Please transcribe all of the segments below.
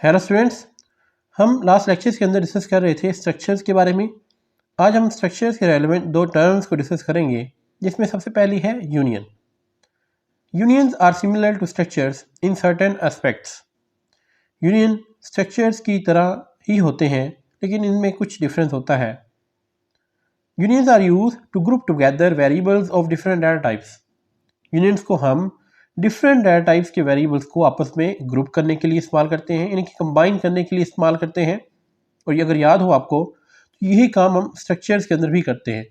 Hello students, हम last lectures के अंदर डिस्कस कर रहे थे स्ट्रक्चर्स के बारे में। आज हम स्ट्रक्चर्स के रेलेवेंट दो टर्म्स को डिस्कस करेंगे, जिसमें सबसे पहली है union. Unions are similar to structures in certain aspects. Union structures की तरह ही होते हैं, लेकिन इनमें कुछ डिफरेंस होता है। Unions are used to group together variables of different data types. Unions को हम डिफरेंट डाटा टाइप्स के वेरिएबल्स को आपस में ग्रुप करने के लिए इस्तेमाल करते हैं, यानी कि कंबाइन करने के लिए इस्तेमाल करते हैं। और ये अगर याद हो आपको, तो यही काम हम स्ट्रक्चर्स के अंदर भी करते हैं,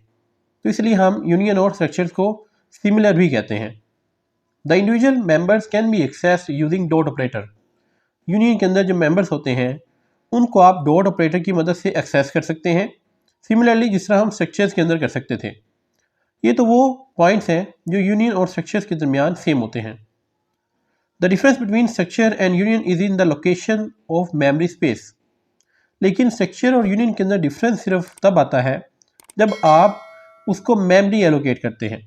तो इसलिए हम यूनियन और स्ट्रक्चर्स को सिमिलर भी कहते हैं। The individual members can be access using dot operator. Union के अंदर जो मेंबर्स होते हैं उनको आप डॉट ऑपरेटर की मदद से एक्सेस कर सकते हैं, सिमिलरली जिस तरह हम स्ट्रक्चर्स के अंदर कर सकते थे। ये तो वो पॉइंट्स हैं जो यूनियन और स्ट्रक्चर्स के दरमियान सेम होते हैं। The difference between structure and union is in the location of memory space. लेकिन स्ट्रक्चर और यूनियन के अंदर डिफरेंस सिर्फ तब आता है जब आप उसको मेमोरी एलोकेट करते हैं।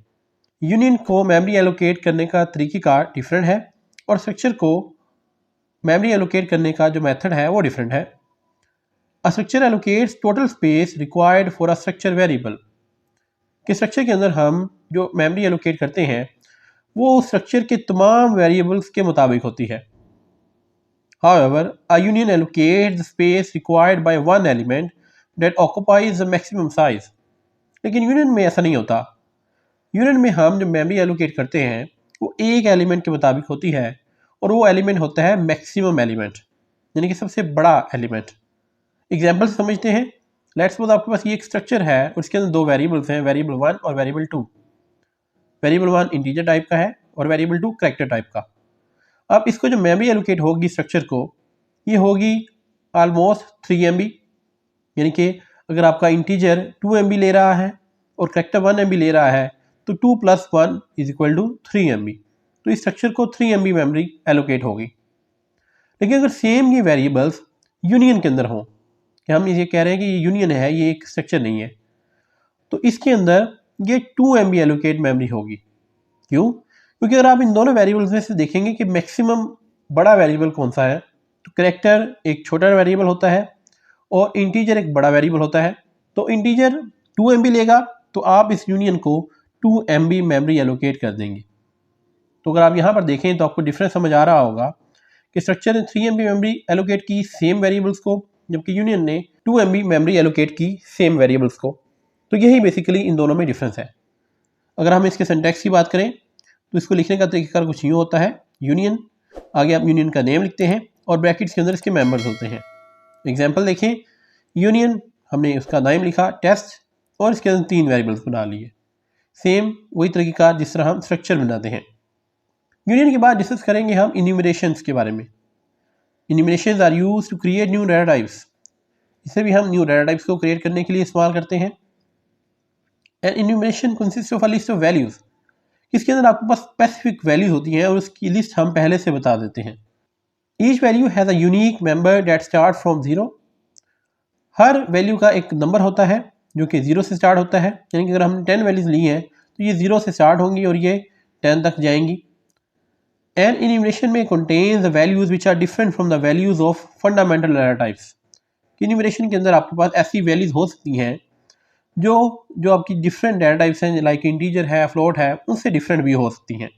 यूनियन को मेमोरी एलोकेट करने का तरीक़ाकार डिफरेंट है और स्ट्रक्चर को मेमोरी एलोकेट करने का जो मेथड है वो डिफरेंट है। A structure allocates total space required for a structure variable. कि स्ट्रक्चर के अंदर हम जो मेमोरी एलोकेट करते हैं वो उस स्ट्रक्चर के तमाम वेरिएबल्स के मुताबिक होती है। However, a union allocates the space required by one element that occupies the maximum size. लेकिन यूनियन में ऐसा नहीं होता। यूनियन में हम जो मेमोरी एलोकेट करते हैं वो एक एलिमेंट के मुताबिक होती है, और वो एलिमेंट होता है मैक्सिमम एलिमेंट, यानी कि सबसे बड़ा एलिमेंट। एग्जाम्पल समझते हैं। लेट्स सपोज आपके पास ये एक स्ट्रक्चर है और इसके अंदर दो वेरिएबल्स हैं, वेरिएबल 1 और वेरिएबल 2। वेरिएबल 1 इंटीजर टाइप का है और वेरिएबल 2 कैरेक्टर टाइप का। अब इसको जो मेमोरी एलोकेट होगी स्ट्रक्चर को, ये होगी ऑलमोस्ट 3 MB, यानी कि अगर आपका इंटीजर 2 MB ले रहा है और कैरेक्टर 1 MB ले रहा है तो 2 + 1 = 3 MB। तो इस स्ट्रक्चर को 3 MB मेमोरी एलोकेट होगी। लेकिन अगर सेम ये वेरिएबल्स यूनियन के अंदर हों, कि हम ये कह रहे हैं कि ये यूनियन है, ये एक स्ट्रक्चर नहीं है, तो इसके अंदर ये 2 MB एलोकेट मेमोरी होगी। क्यों? क्योंकि अगर आप इन दोनों वेरिएबल्स में से देखेंगे कि मैक्सिमम बड़ा वेरिएबल कौन सा है, तो कैरेक्टर एक छोटा वेरिएबल होता है और इंटीजर एक बड़ा वेरिएबल होता है। तो इंटीजर 2 MB लेगा तो आप इस यूनियन को 2 MB मेमोरी एलोकेट कर देंगे। तो अगर आप यहाँ पर देखें तो आपको डिफरेंस समझ आ रहा होगा कि स्ट्रक्चर ने 3 MB मेमोरी एलोकेट की सेम वेरिएबल्स को, जबकि यूनियन ने 2 MB मेमोरी एलोकेट की सेम वेरिएबल्स को। तो यही बेसिकली इन दोनों में डिफरेंस है। अगर हम इसके सिंटैक्स की बात करें तो इसको लिखने का तरीका कुछ यूँ होता है। यूनियन, आगे आप यूनियन का नेम लिखते हैं और ब्रैकेट्स के अंदर इसके मेंबर्स होते हैं। एग्जांपल देखें, यूनियन हमने उसका नाम लिखा टेस्ट और इसके अंदर 3 वेरिएबल्स बना लिए। सेम वही तरीका जिस तरह हम स्ट्रक्चर बनाते हैं। यूनियन के बाद डिस्कस करेंगे हम इन्यूमरेशंस के बारे में। Enumerations are used to create new data types. इसे भी हम न्यू डाटा टाइप्स को क्रिएट करने के लिए इस्तेमाल करते हैं। And enumeration consist of a list of values. इसके अंदर आपके पास स्पेसिफिक वैल्यूज होती हैं और उसकी लिस्ट हम पहले से बता देते हैं। Each value has a unique member that start from 0। Her value का एक नंबर होता है जो कि 0 से स्टार्ट होता है, यानी कि अगर हमने 10 वैल्यूज ली हैं तो ये 0 से स्टार्ट होंगी और ये 10 तक जाएंगी। एंड इन्यूमरेशन में contains the values which are different from the values of fundamental data types. Enumeration के अंदर आपके पास ऐसी वैल्यूज हो सकती हैं जो आपकी डिफरेंट डाटा टाइप्स हैं, लाइक इंटीजर है, फ्लोट है, उनसे डिफरेंट भी हो सकती हैं।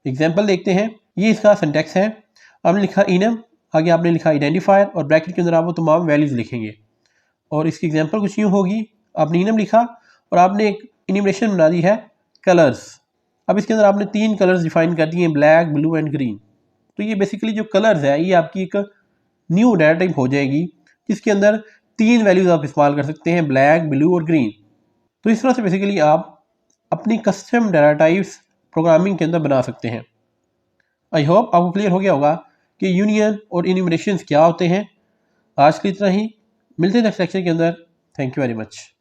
एग्जाम्पल देखते हैं। ये इसका सिंटैक्स है। आपने लिखा इनम, आगे आपने लिखा आइडेंटिफायर और ब्रैकेट के अंदर आप वो तमाम वैल्यूज लिखेंगे। और इसकी एग्जाम्पल कुछ यूँ होगी, आपने इनम लिखा और आपने एक इन्यूमरेशन बना दी है कलर्स। अब इसके अंदर आपने 3 कलर्स डिफाइन कर दिए, ब्लैक, ब्लू एंड ग्रीन। तो ये बेसिकली जो कलर्स है ये आपकी एक न्यू डाटा टाइप हो जाएगी, जिसके अंदर 3 वैल्यूज आप इस्तेमाल कर सकते हैं, ब्लैक, ब्लू और ग्रीन। तो इस तरह से बेसिकली आप अपनी कस्टम डाटा टाइप्स प्रोग्रामिंग के अंदर बना सकते हैं। आई होप आपको क्लियर हो गया होगा कि यूनियन और इन्यूमरेशंस क्या होते हैं। आज के लिए इतना ही, मिलते हैं नेक्स्ट लेक्चर के अंदर। Thank you very much.